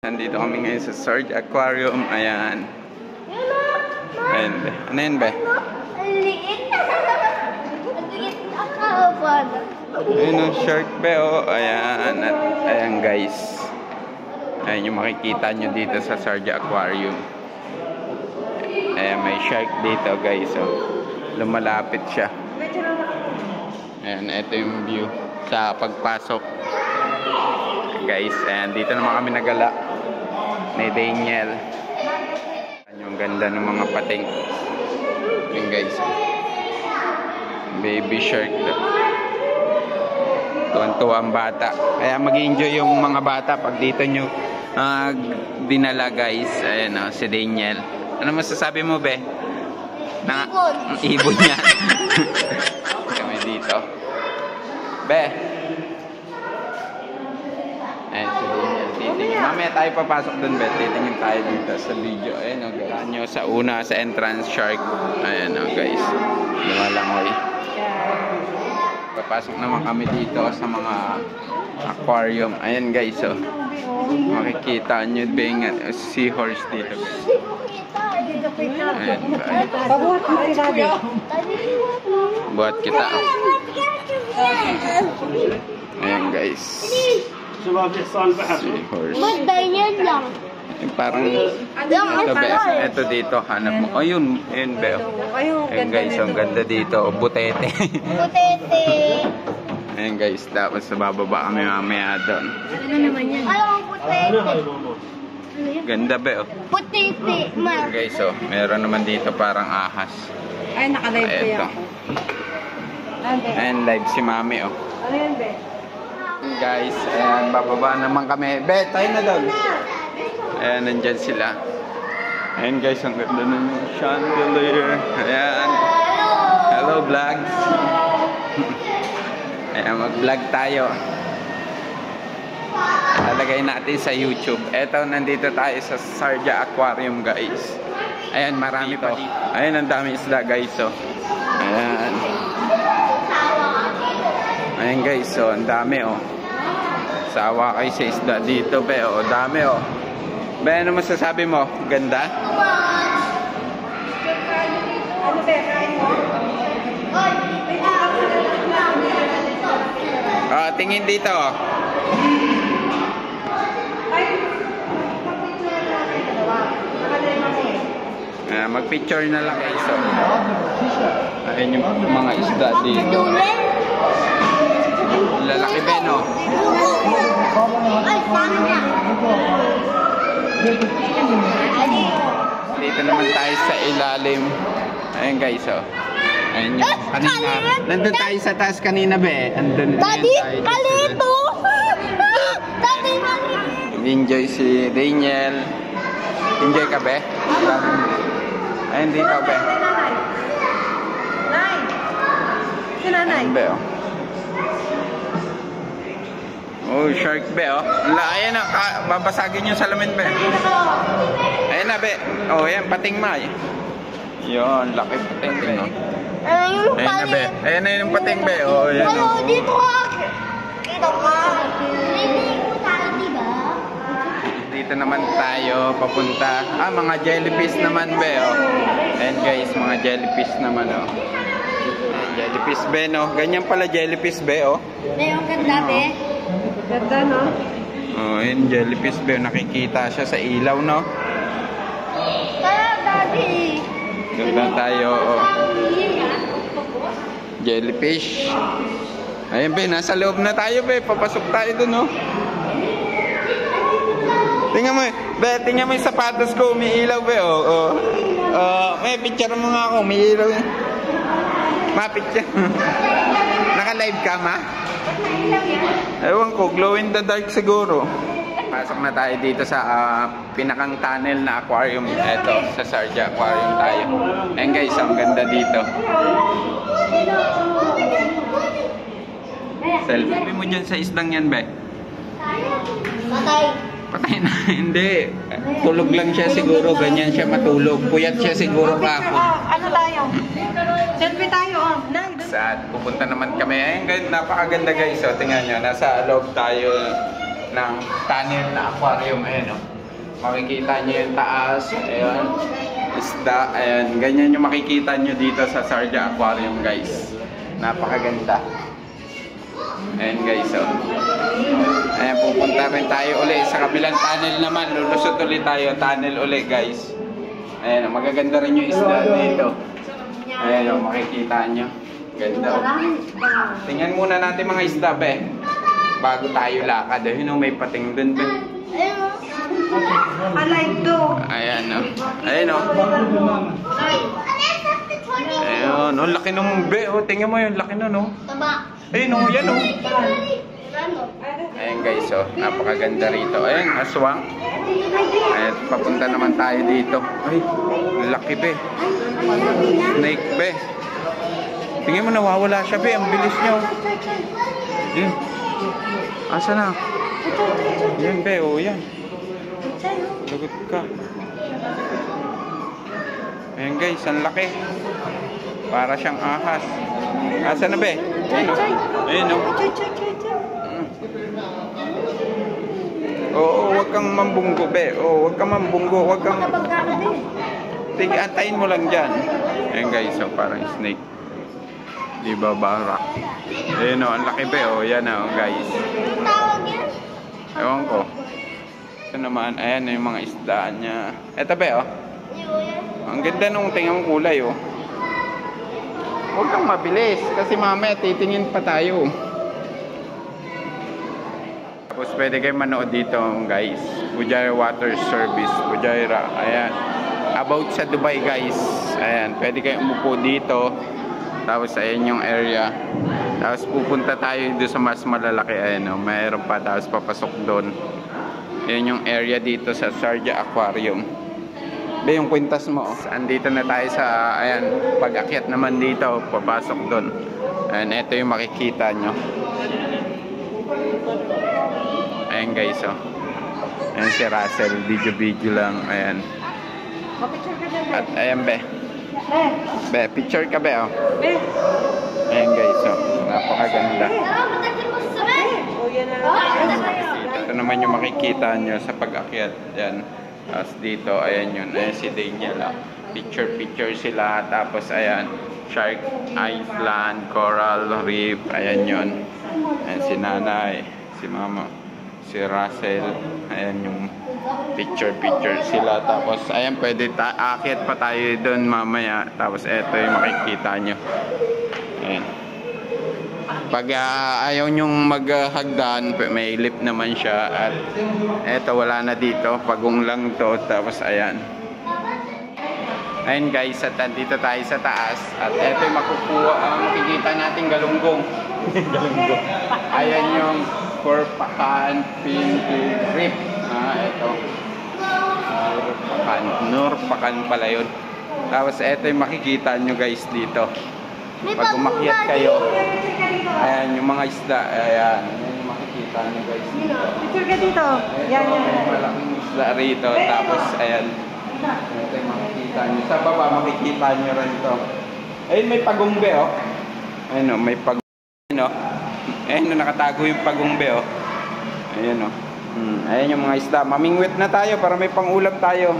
Nandito kami ngayon sa Sarge Aquarium. Ayan. Ayan, be. Ano yan, be? Ang liit. Ang liit na kahapan. Ayan ang shark, be, oh. Ayan. At ayan, guys. Ayan yung makikita nyo dito sa Sarge Aquarium. Ayan, may shark dito, guys. Oh. Lumalapit siya. Ayan, ito yung view sa pagpasok. Guys, ayan, dito naman kami nagala ni Daniel. Yung ganda ng mga pating. Ayan, guys. Baby shark. Tuwan-tuwa ang bata. Kaya mag-enjoy yung mga bata pag dito nyo dinala, guys. Ayan, oh, si Daniel. Ano masasabi mo, be? Ibon niya. Kami dito. Be. Ayan, si Daniel. Titingin. Mamaya tayo papasok dun, be. Titingin tayo dito sa video. Ayan, o. Galaan nyo sa una, sa entrance shark. Ayan, o, guys. Lumalangoy. Papasok naman kami dito sa mga aquarium. Ayan, guys, o. Makikita nyo bing seahorse dito, guys. Ayan, guys. Pabuhat mo si Daddy. Buhat kita. Ayan, guys. Seahorse. Ba't Daniel lang? Yung parang ito, be. Ito dito, hanap mo. Oh, yun. Yun, be. Ayan, guys. Ang ganda dito. Butete. Putete. Ayan, guys. Tapos bababa kami mamaya doon. Ano naman yan? Alam mo, putete. Ganda, be. Oh. Putete, ma. Guys, oh. Meron naman dito parang ahas. Ay, naka-live ko Ito. yan. Ayan, live si mami, oh. Ano yan, be? Guys, ayan, bababa naman kami. Be, tayo na doon. Ayan, nandyan sila. Ayan, guys, ang ganda ng chandelier. Ayan. Hello, vlogs. Ayan, mag-vlog tayo. Lalagay natin sa YouTube. Eto, nandito tayo sa Sarge Aquarium, guys. Ayan, marami pa dito. Ayan, ang dami isda, guys, oh. Ayan. Ayan, guys, oh, ang dami, oh. Sawa kayo sa isda dito, be, oh. Dami, oh. Be, ano masasabi mo? Ganda? Ano, be? Kain mo? Oh, tingin dito, oh. Mag-picture na lang, guys, oh. Ayan yung mga isda dito. Lalaki, be, no? Ay, paano niya? Dito naman tayo sa ilalim. Ayan, guys, oh. Ayan yung kanina. Nandun tayo sa taas kanina, be. Andun. Daddy, kalito! Daddy, kalito! Enjoy si Daniel. Enjoy ka, be? Ayan dito, be. Nay! Si nanay. Ayan, be, oh. Oh, shark, be, oh. Ayan na, babasagin yung salamin, be. Ayan na, be. Oh, ayan, pating ma. Yun, laki pating, be, no? Ayun, Ayan na, be. Ayan na yung pating, be. Oh, ayan, Hello, oh. dito ka! Dito ka! Dito tayo, diba? Dito naman tayo papunta. Mga jellyfish naman, be, oh. Ayan, guys, mga jellyfish naman, oh. Jellyfish, be, no? Ganyan pala jellyfish, be, oh. Ayun, ganda, be. Ganda, no? Oh, yun, jellyfish, be. Nakikita siya sa ilaw, no? Kaya, Daddy. Ganda tayo, oh. Jellyfish. Ayun, be, nasa loob na tayo, be. Papasok tayo dun, no? Tingnan mo, be, tingnan mo yung sapatos ko. Umiilaw, be, oh. May picture mo nga ako. Umiilaw. Ma-picture. Naka-live ka, ma? Ewan ko, glow in the dark siguro. Pasok na tayo dito sa pinakang tunnel na aquarium. Eto, sa Sarge Aquarium tayo. Ayan, guys, ang ganda dito. Selfie mo dyan sa isdang yan, be. Patay. Patay na. Hindi. Tulog lang siya siguro. Ganyan siya matulog. Puyat siya siguro kahapon. Ano tayo? Selfie tayo, oh. Nay, Sad. Pupunta naman kami. Ayun, napakaganda, guys. So, tingnan nyo. Nasa loob tayo ng tunnel na aquarium. Ayan, oh. makikita nyo yung taas. Ayan. Isda. Ayan. Ganyan yung makikita nyo dito sa Sharjah Aquarium, guys. Napakaganda. Ayan, guys. Oh. Ayan, pupunta rin tayo ulit sa kabilang tunnel naman. Lulusot ulit tayo. Tunnel ulit, guys. Ayan, magaganda rin yung isda dito. Ayan, oh, makikita nyo. Ganda. Oh. Tingnan muna natin mga isda, be. Bago tayo lakad. Ayun, oh, may pating dun, be. Alive to. Ayan, oh. Ayan, oh. Ayan, oh, laki nung be. Oh, tingnan mo yung laki nun, oh. Taba. Ayun, oh, yan, oh. Ano? Ayan, guys, oh. Napakaganda rito. Ayan, aswang. Ayan, papunta naman tayo dito. Ay, laki, be. Snake, be. Tingnan mo, nawawala siya, be. Ang bilis niyo. Yan. Asa na? Yan, be. O, yan. Lagot ka. Ayan, guys. Ang laki. Para siyang ahas. Asa na, be? Ayan, o. Ayan, o. Oo, wag kang mambunggo, be. Oo, wag kang mambunggo. Wag kang... Antayin mo lang dyan. Ayan, guys. So, parang snake. Diba, barak. Ayan, o. Ang laki, be. O, yan, o, guys. Anong tawag yan? Ewan ko. Ito naman, ayan yung mga isda niya. Eto, be, o. Ang ganda nung tingnan mong kulay, o. Huwag kang mabilis. Kasi mamaya, titingin pa tayo. Tapos pwede kayo manood dito, guys. Fujairah Water Service. Fujairah. Ayan. About sa Dubai, guys. Ayan. Pwede kayo umupo dito. Tapos ayan yung area. Tapos pupunta tayo dito sa mas malalaki. Ayan, o. Mayroon pa. Tapos papasok doon. Ayan yung area dito sa Sharjah Aquarium. Be, yung kwintas mo. Andito na tayo sa, ayan, pag-akyat naman dito. Papasok doon. Ayan, ito yung makikita nyo. Ayan, guys, oh. Ayan si Russell, video lang, ayan. Mapicture ka dyan, At ayan, be. Be, picture ka, be, oh. Be. Ayan, guys, oh. Napakaganda. Oh, yan na lang. Ito naman yung makikita nyo sa pag-akyat. Ayan. Tapos dito, ayan yun. Ayan si Daniel, oh. Picture sila. Tapos, ayan. Shark Island, Coral Reef. Ayan yun. Ayan si nanay, si mama, si Russell. Ayan yung picture sila. Tapos ayan, pwede aakyat pa tayo doon mamaya. Tapos eto yung makikita nyo. Ayan. Pag ayaw nyong maghagdan, may lift naman siya. At eto, wala na dito, pagong lang to. Tapos ayan. Ayan, guys, at dito tayo sa taas. At eto yung makikita natin galunggong. Galunggong. Ayan yung Nurpakan Pinky Reef. Ito. Nurpakan pala yun. Tapos ito yung makikita nyo, guys, dito. Pag umakyat kayo, ayan yung mga isda. Ayan. Ayan yung makikita nyo, guys, dito. Picture ka dito. Yan. May malaking isda rito. Tapos ayan. Ito yung makikita nyo. Sa baba makikita nyo rin ito. Ayun, may pagumbe, oh. Ayun, oh, may pagumbe, oh. Ayun, oh, nakatago yung pagumbe, oh. Ayun, oh. Ayun yung mga isda. Mamingwit na tayo para may pangulam tayo.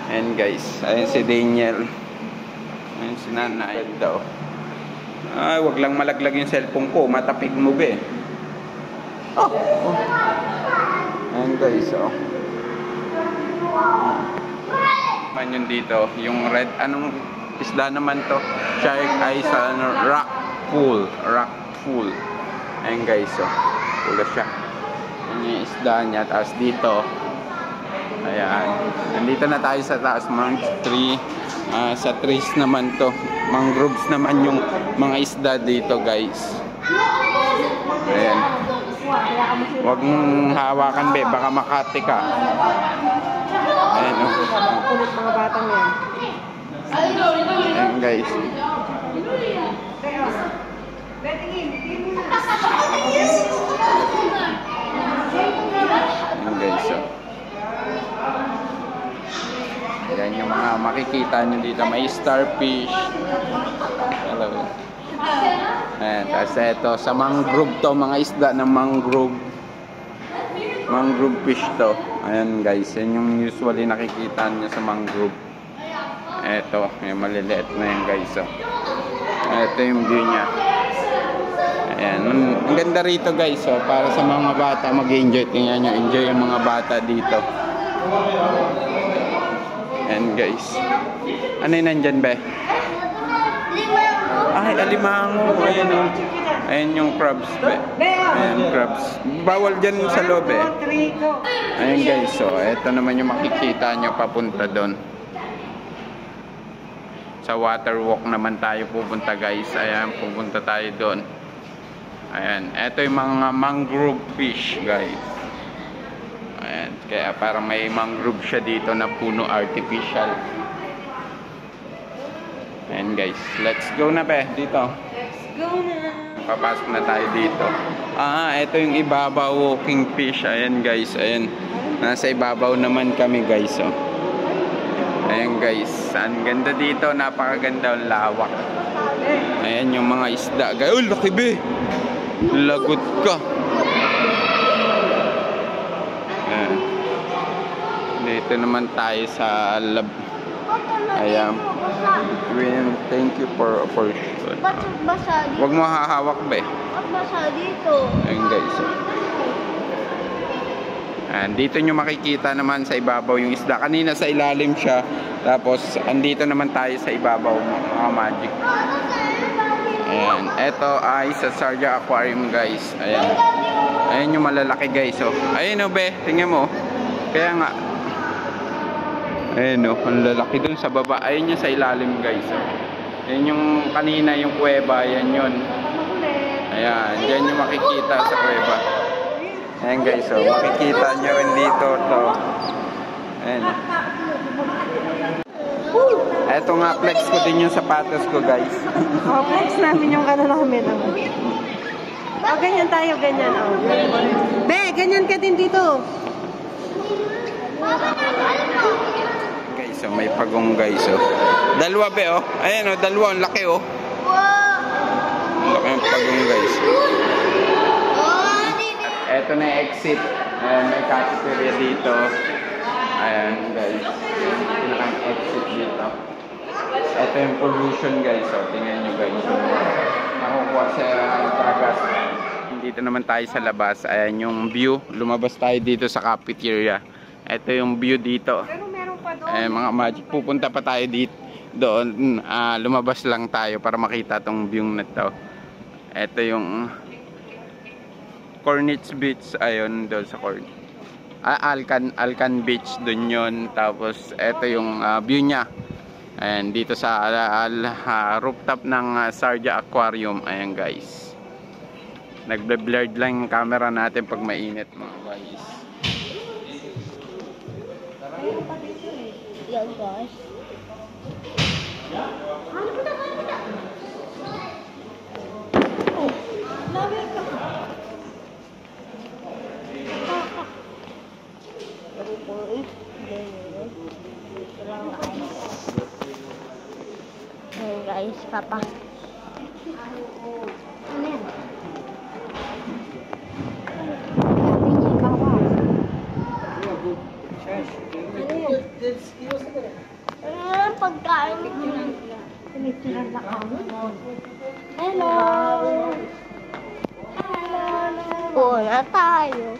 Ayun, guys. Ayun si Daniel. Ayun si nanay daw. Ay, wag lang malaglag yung cellphone ko. Matapig mo, be. Oh. Ayun, guys, oh. Man yun dito, yung red, anong isda naman to? Shark Island Rock Pool. Ayun, guys, oh. Pula siya. Yan yung isda niya. Tapos dito, ayan. Nandito na tayo sa taas, mga tree. Sa trees naman to. Mangroves naman yung mga isda dito, guys. Ayan. Huwag mong hawakan, be. Baka makati ka. Ayan, oh. Kulit mga batang yan. Ayan, guys. Ayan, guys, oh. Ayan yung mga makikita nyo dito. May starfish. Hello. Ayan, tapos ito, sa mangrove to, mga isda ng mangrove. Mangrove fish to. Ayan guys, yan yung usually nakikita nyo sa mangrove. Eto, yung maliliit na yan guys. Oh. Ito yung view nya. Ayan, ang ganda rito guys. Oh, para sa mga bata mag-enjoy. Tingnan nyo, enjoy yung mga bata dito. Ayan guys. Ano yung nandyan ba? Ay, alimango. Ayan o. Ayan yung crabs ba? Ayan, crabs. Bawal dyan sa loob eh. Ayan guys, so ito naman yung makikita nyo papunta doon. Sa water walk naman tayo pupunta guys. Ayan, pupunta tayo doon. Ayan, ito yung mga mangrove fish guys. Ayan, kaya parang may mangrove siya dito na puno artificial. Ayan guys, let's go na ba dito. Let's go na. Papasok na tayo dito. Ito yung ibabaw walking fish. Ayan guys, ayan. Nasa ibabaw naman kami guys. Oh. Ayan guys, ang ganda dito. Napakaganda ang lawak. Ayan yung mga isda. Oh, laki be. Lagot ka. Ayan. Dito naman tayo sa lab. Ayan. Thank you for sure. Ba't basa dito? Huwag mo hahawak ba eh. Ba't basa dito? Ayun guys. And dito nyo makikita naman sa ibabaw yung isda. Kanina sa ilalim siya. Tapos andito naman tayo sa ibabaw mga magic. Ayan. Ito ay sa Sarja Aquarium guys. Ayan. Ayan yung malalaki guys. Oh. Ayan o be. Tingnan mo. Kaya nga. Ayan o. Ang lalaki dun sa baba. Ayan yung sa ilalim guys. Oh. Yan yung kanina yung kuweba, yan yun. Ayan, yan yung makikita sa kuweba. Ayan guys, so makikita nyo rin dito to. Ayan. Eto nga, flex ko din yung sapatos ko guys. Oh, flex namin yung ano namin. Oh, ganyan tayo, ganyan. Oh. Be, ganyan ka din dito. Guys, so may pagong guys, oh. Dalawa be, oh. Ayan, oh, dalawa, ang laki, oh. Ang laki ng pagong guys. Eto na yung exit. Ayan, may cafeteria dito. Ayan, guys. Pinakang exit dito. Eto yung pollution, guys, oh. Tingnan nyo, guys. Nakukuha sa tagas. Dito naman tayo sa labas. Ayan yung view. Lumabas tayo dito sa cafeteria. Eto yung view dito. Mga magic, pupunta pa tayo dito doon. Lumabas lang tayo para makita tong view na to. Ito yung Corniche Beach. Ayun doon sa Alcan Beach doon yun. Tapos ito yung view nya. Ayan, dito sa rooftop ng Sarja Aquarium. Ayan guys, nagbe-blurred lang yung camera natin pag mainit mga guys. Yan guys. Ano po na? Oh, laway ka. Yan guys, papa. Ano yan? Ano pagkain? Hello! Una tayo.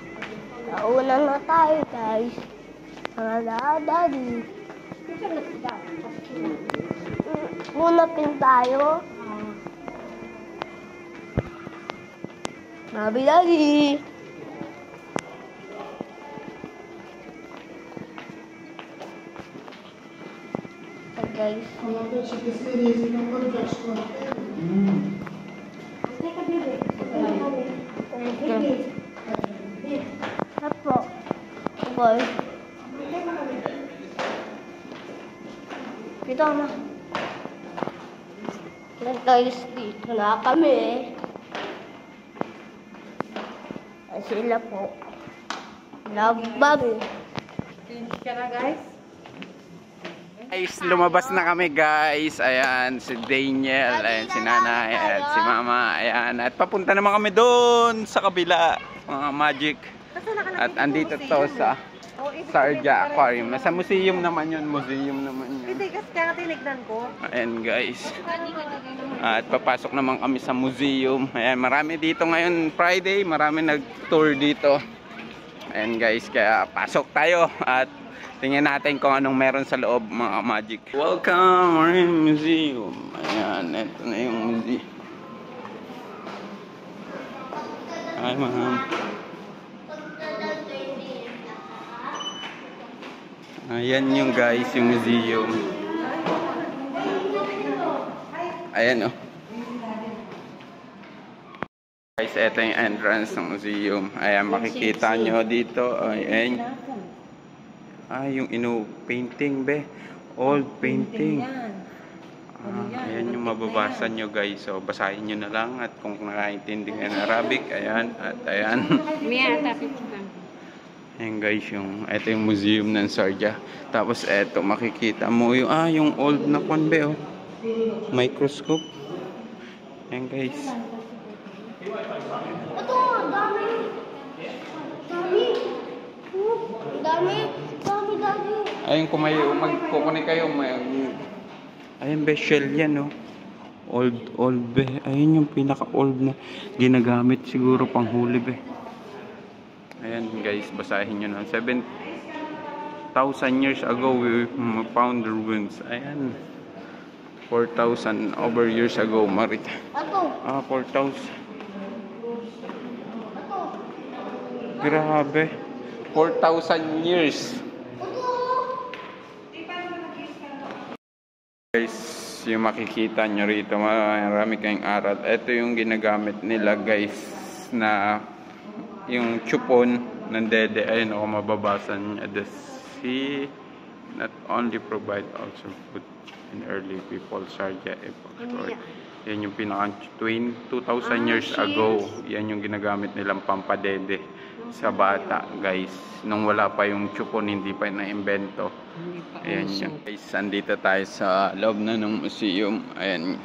Nauna na tayo guys. Mga daddy. Una pin tayo. Mabi daddy. Guys. Apo. Boy. Dito na. Guys, dito na kami. Ay sila po. Lagbag. Finish ka na guys. Guys, lumabas na kami guys. Ayan, si Daniel, ayan, si Nanay, ayan, si Mama, ayan. At papunta naman kami doon sa kabila, mga magic. Kasi nakalagay At dito andito museum, to eh. sa Oh, ibig sabihin, Sarja parang Aquarium. ito. Nasa museum naman yun. Museum naman yun. Hindi, kasi kaya tinignan ko. Ayan guys. At papasok naman kami sa museum. Ayan, marami dito ngayon Friday. Marami nag-tour dito. Ayan guys, kaya pasok tayo. At tingnan natin kung anong meron sa loob mga magic. Welcome, we're in museum. Ayan, ito na yung museum. Hi ma'am. Ayan yung guys, yung museum. Ayan oh. Guys, ito yung entrance ng museum. Ayan, makikita nyo dito. Ayan. Yung painting be. Old painting. Ayan yung mababasa nyo guys. So, basahin nyo na lang. At kung nakaintindi ng Arabic, ayan. At ayan. Ayan guys, ito yung museum ng Sarja. Tapos ito, makikita mo yung old na kwan be oh. Microscope. Ayan guys. Ito, dami. Dami. Dami. Dami. Ayun, kung may magkukunin kayo, ayun be, shell yan oh. Old be. Ayun yung pinaka-old na ginagamit siguro pang huli be. Ayan guys, basahin nyo na. 7,000 years ago, we found the ruins. Ayan. 4,000 over years ago, Marita. Ito. 4,000. Grabe. 4,000 years. Guys, yung makikita nyo rito, marami kayong aral. Ito yung ginagamit nila guys, na yung chupon ng dede. Ayun ako, mababasa niya. The sea not only provide also food in early people Sarja epoch. Yan yung pinaka 2,000 years ago. Yan yung ginagamit nilang pampadede sa bata guys. Nung wala pa yung chupon, hindi pa na-invento. Ayan yun. Guys, andito tayo sa loob na ng museum. Ayan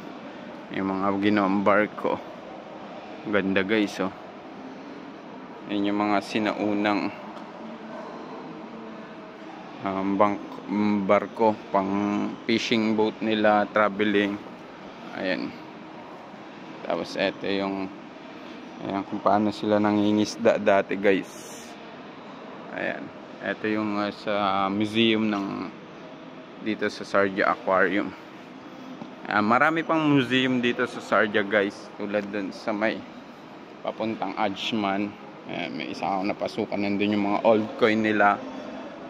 yung mga ginawang barko. Ganda guys oh. Ayan yung mga sinaunang barko, pang fishing boat nila, traveling. Ayan. Tapos eto yung kung paano sila nangingisda dati guys. Ayan. Eto yung sa museum dito sa Sarja Aquarium. Marami pang museum dito sa Sarja guys. Tulad dun sa may papuntang Ajman. May isa akong napasukan. Nandun yung mga old coin nila.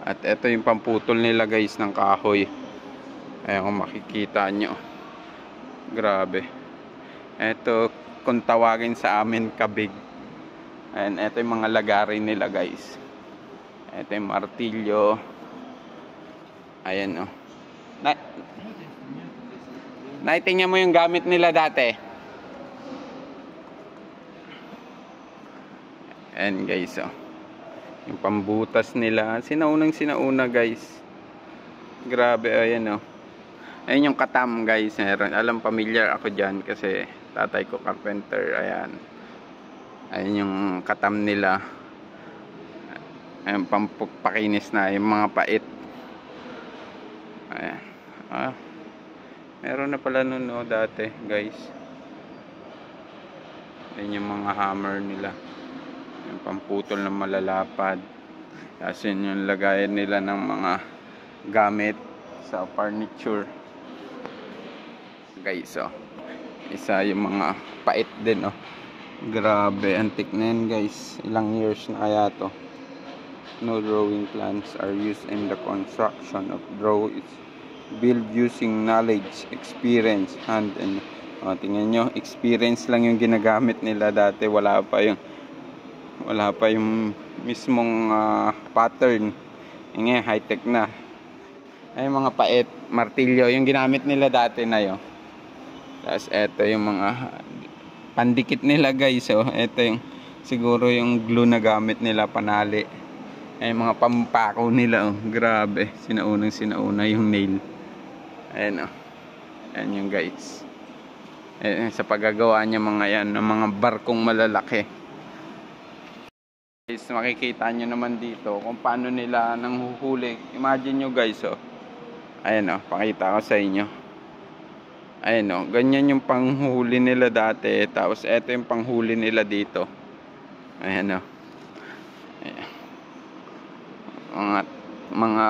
At eto yung pamputol nila guys ng kahoy. Ayan kung makikita nyo. Grabe. Eto kung tawagin sa amin kabig. Ayan, eto yung mga lagarin nila guys. Eto yung martilyo. Ayan oh. Naitingnan mo yung gamit nila dati. Ayan guys oh. Yung pambutas nila. Sinauna guys. Grabe ayan oh. Ayan yung katam guys. Alam, familiar ako dyan kasi tatay ko carpenter. Ayan. Ayan yung katam nila. Ayan, pampakinis na yung mga pait. Ayan. Meron na pala nun dati guys. Ayan yung mga hammer nila. Yung pamputol ng malalapad. Kasi yung lagayan nila ng mga gamit sa furniture. Guys oh. Isa yung mga pait din oh. Grabe, antique na yan guys. Ilang years na kaya to. No drawing plans are used in the construction of drawings. Build using knowledge, experience, hand and tingnan nyo, experience lang yung ginagamit nila dati. Wala pa yung mismong pattern. Ngayon high tech na. Ay mga pait, martilyo yung ginamit nila dati na yun. Tapos eto yung mga pandikit nila guys oh. Eto yung siguro yung glue na gamit nila, panali. Ay mga pampako nila oh. Grabe, sinauna yung nail. Ayan oh. Ayan yung guys. Sa paggagawa niya mga yan ng mga barkong malalaki. Guys, makikita nyo naman dito kung paano nila nanghuhuli. Imagine nyo guys, oh. Ayan, oh, pakita ko sa inyo. Ayan, oh, ganyan yung panghuli nila dati. Tapos eto yung panghuli nila dito. Ayan, oh. Ayan. Mga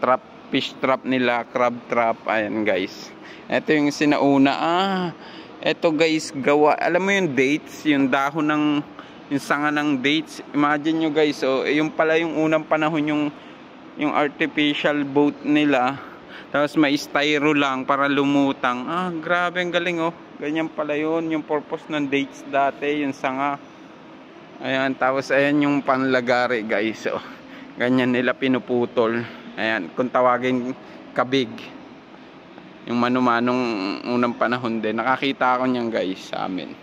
trap, fish trap nila, crab trap. Ayan guys. Eto yung sinauna. Eto guys, gawa. Alam mo yung dates, yung dahon ng yung sanga ng dates. Imagine nyo guys, oh, yung pala yung unang panahon yung artificial boat nila. Tapos may styro lang para lumutang. Grabe, ang galing, oh. Ganyan pala yun, yung purpose ng dates dati, yung sanga. Ayan, tapos ayan yung panlagari guys, oh. Ganyan nila pinuputol. Ayan, kung tawagin kabig. Yung manumanong unang panahon din. Nakakita ako niyan guys sa amin.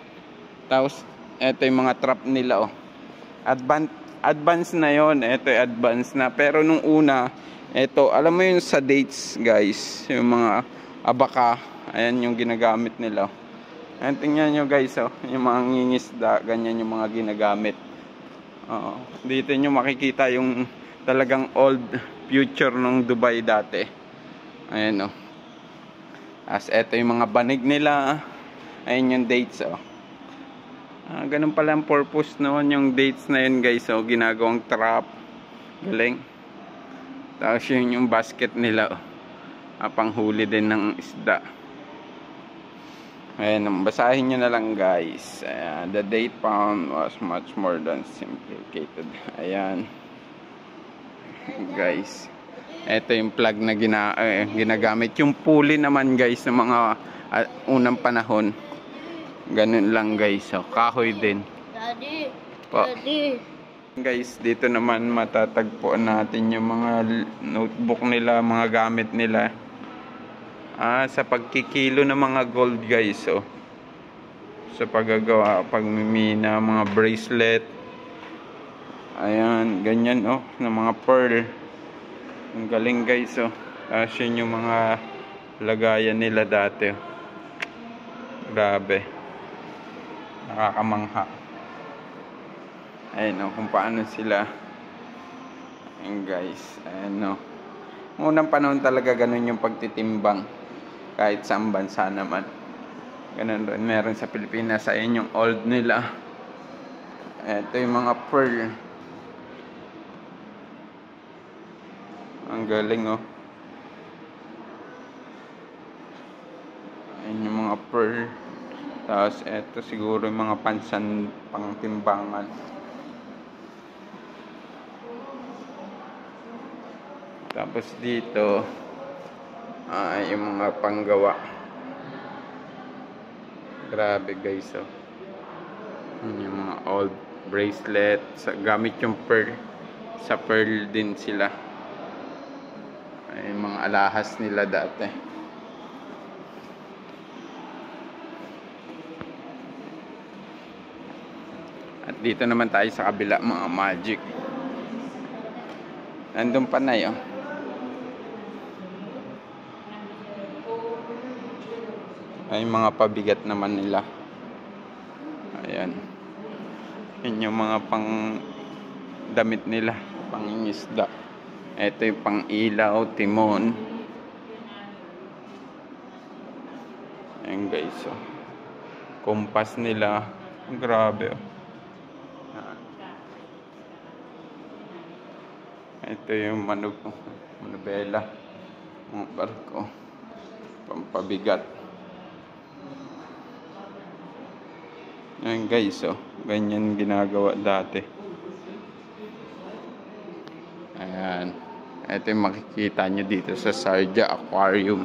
Tapos ito yung mga trap nila, oh. Advance na yon. Ito yung advance na. Pero nung una, ito, alam mo yung sa dates, guys. Yung mga abaka. Ayan yung ginagamit nila. Ayan, tingnan nyo guys, oh. Yung mga ngingisda, ganyan yung mga ginagamit. Dito nyo makikita yung talagang old future ng Dubai dati. Ayan, oh. As ito yung mga banig nila. Ayan yung dates, oh. Ganun pala ang purpose noon yung dates na yun guys, oh, ginagawang trap. Galing. Tapos yun yung basket nila, oh. Panghuli din ng isda. Ayan, basahin nyo na lang guys. Ayan, the date found was much more than simplified. Ayan guys, ito yung plug na ginagamit. Yung pulley naman guys ng mga unang panahon, ganun lang guys, oh. Kahoy din. Daddy. Po. Daddy. Guys, dito naman matatagpuan natin yung mga notebook nila, mga gamit nila. Sa pagkikilo ng mga gold guys, oh. Sa paggagawa, pagmimina, mga bracelet. Ayan, ganyan, oh, ng mga pearl. Ang galing guys, oh. Yun yung mga lagayan nila dati, oh. Grabe. Nakakamangha. Ayan, oh, kung paano sila. Ayan guys, ayan, oh. Unang panahon talaga ganun yung pagtitimbang. Kahit sa bansa naman. Ganun rin, meron sa Pilipinas. Ayan yung old nila. Ito yung mga pearl. Ang galing, oh. Ayan yung mga pearl. Tapos ito siguro yung mga pansan pangtimbangan. Tapos dito yung mga panggawa. Grabe guys, oh. Yung mga old bracelet, gamit yung pearl. Sa pearl din sila. Ay, mga alahas nila dati. At dito naman tayo sa kabila, mga magic. Nandun pa na yun. Ay, mga pabigat naman nila. Ayan. Yun yung mga pang damit nila, pangingisda. Ito yung pang ilaw, timon. Ayan guys, oh. Kompas nila. Grabe, oh. Ito yung manubela, mga barko, pampabigat. Ayan guys, oh. Ganyan ginagawa dati. Ayan. Ito yung makikita nyo dito sa Sharjah Aquarium.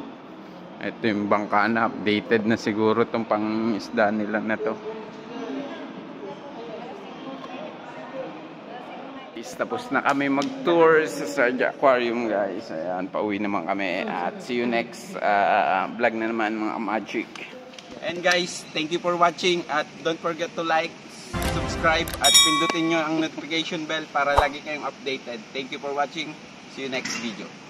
Ito yung bangka na updated na siguro itong pang-isda nila na to. Tapos na kami mag-tour sa Sharjah Aquarium guys. Ayan, pauwi naman kami. At see you next vlog na naman mga magic. And guys, thank you for watching. At don't forget to like, subscribe, at pindutin nyo ang notification bell para lagi kayong updated. Thank you for watching. See you next video.